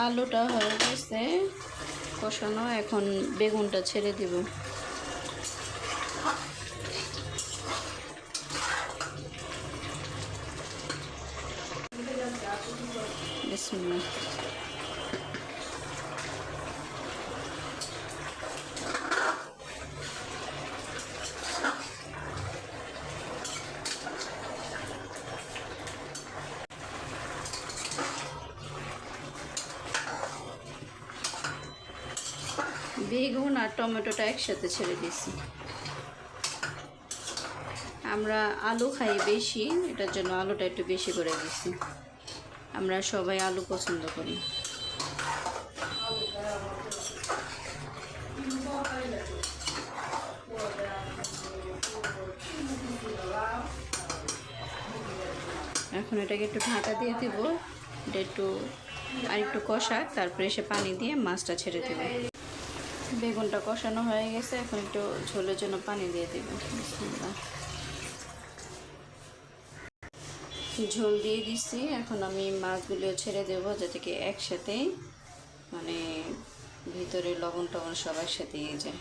আলুটা হয়ে গেছে কষানো, এখন বেগুনটা ছেড়ে দিব। বিসমিল্লাহ। বেগুন আর টমেটোটা একসাথে ছেড়ে দিছি। আমরা আলু খাই বেশি, এটার জন্য আলুটা একটু বেশি করে দিছি। আমরা সবাই আলু পছন্দ করি। এখন এটাকে একটু ঢাকা দিয়ে দিব, এটা একটু আর একটু কষাক, তারপরে এসে পানি দিয়ে মাছটা ছেড়ে দেব। বেগুনটা কষানো হয়ে গেছে, এখন একটু ঝোলের জন্য পানি দিয়ে দেব। ঝোল দিয়ে দিছি, এখন আমি মাছগুলো ছেড়ে দেবো, যাতে কি একসাথে মানে ভিতরে লবণ টবণ সব একসাথে যায়।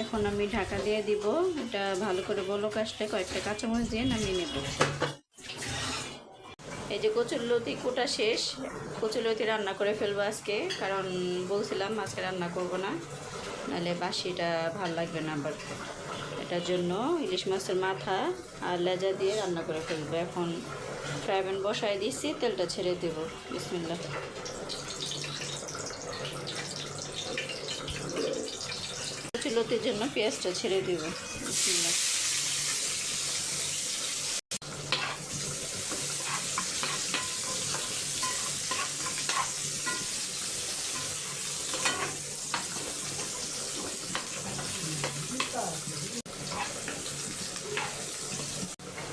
এখন আমি ঢাকা দিয়ে দিব, এটা ভালো করে বলক আসলে কয়েকটা কাঁচামরিচ দিয়ে নামিয়ে নেব। এই যে কচুরলতি কোটা শেষ, কচুরলতি রান্না করে ফেলবো আজকে, কারণ বলছিলাম আজকে রান্না করব না, নাহলে বাসিটা ভাল লাগবে না আবার। এটার জন্য ইলিশ মাছের মাথা আর লেজা দিয়ে রান্না করে ফেলবো। এখন ফ্রাই প্যান বসায় দিচ্ছি, তেলটা ছেড়ে দেবো। বিসমিল্লাহ। কচুরলতির জন্য পেঁয়াজটা ছেড়ে দেব। বিসমিল্লাহ।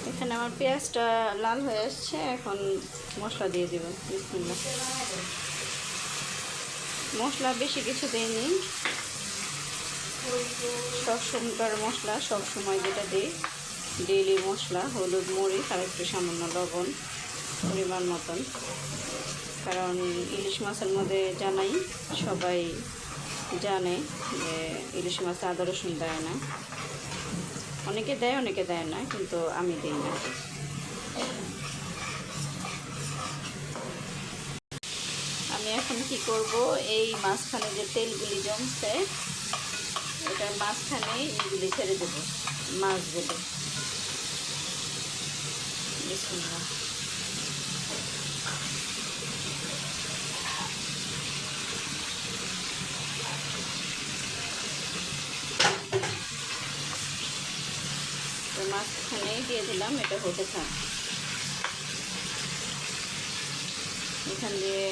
এখানে আমার পেঁয়াজটা লাল হয়ে আসছে, এখন মশলা দিয়ে দেব। বিসমিল্লাহ। মশলা বেশি কিছু দেয়নি, সবসময়কার মশলা, সবসময় যেটা দিই ডেইলি মশলা, হলুদ মরিচ আর একটু সামান্য লবণ পরিমাণ মতন। কারণ ইলিশ মাছের মধ্যে জানাই, সবাই জানে যে ইলিশ মাছ আদা রসুন দেয় না, অনেকে দেয় অনেকে দেয় না, কিন্তু আমি দিই না। আমি এখন কি করব, এই মাঝখানে যে তেলগুলি জমছে এটার মাঝখানে এইগুলি ছেড়ে দেবো, মাছগুলো। বিসমিল্লাহ। তো মাঝখানেই দিয়ে দিলাম, এটা হতে থাক। এখান দিয়ে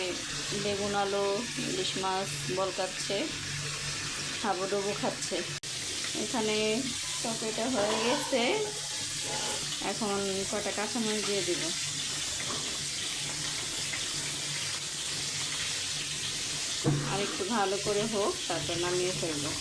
বেগুন আলু ইলিশ মাছ বলকাচ্ছে, হাবুডুবু খাচ্ছে। এখানে তরকারিটা হয়ে গেছে, এখন কটা কাঁচামরিচ দিয়ে দিব। আর একটু ভালো করে হোক, তারপর নামিয়ে ফেলবো।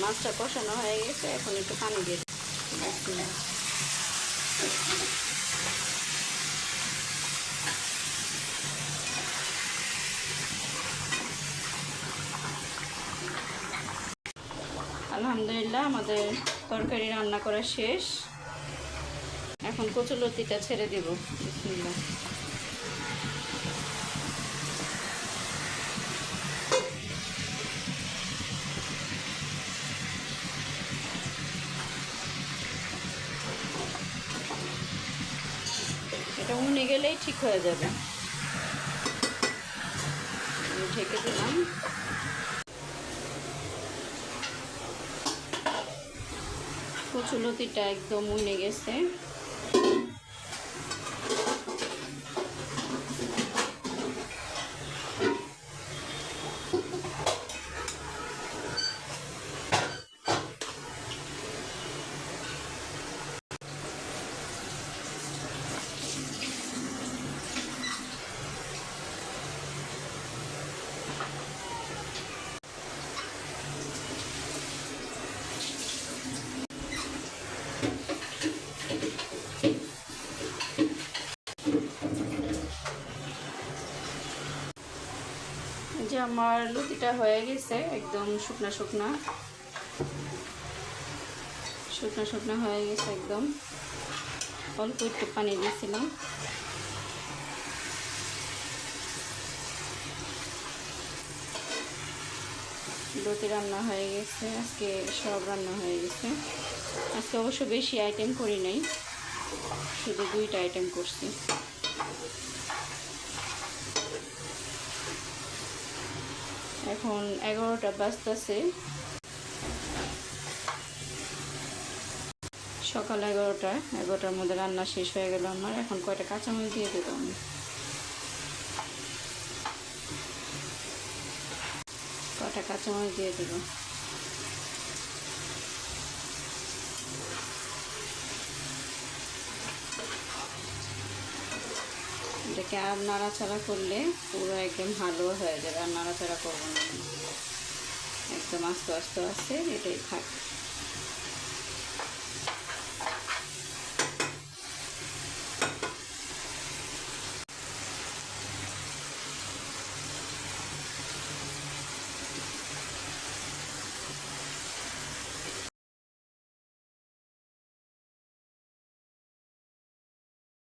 মাছটা কষানো হয়ে গেছে, এখন একটু পানি দিয়ে দিই। আলহামদুলিল্লাহ আমাদের তরকারি রান্না করা শেষ। এখন কচুলতিটা ছেড়ে দেব। বিসমিল্লাহ। এটা উনে গেলেই ঠিক হয়ে যাবে। আমি ঢেকে দিলাম। কচুলতিটা একদম উনে গেছে। যে আমার লুচিটা হয়ে গেছে, একদম শুকনা শুকনা শুকনা শুকনা হয়ে গেছে একদম। অল্প একটু পানি দিয়েছিলাম। লুচি রান্না হয়ে গেছে। আজকে সব রান্না হয়ে গেছে। আজকে অবশ্য বেশি আইটেম করি নাই, শুধু 2টা আইটেম করছি। এখন 11টা বাজতেছে, সকাল 11টার মধ্যে রান্না শেষ হয়ে গেল আমার। এখন কয়টা কাঁচামরিচ দিয়ে দেবো আমি। কয়টা কাঁচামরিচ দিয়ে দেবো। এটাকে আর নাড়াচাড়া করলে পুরো একদম হালুয়া হয়ে যাবে। আর নাড়াচাড়া করবো না, একদম আস্তে আস্তে আস্তে এটাই থাক।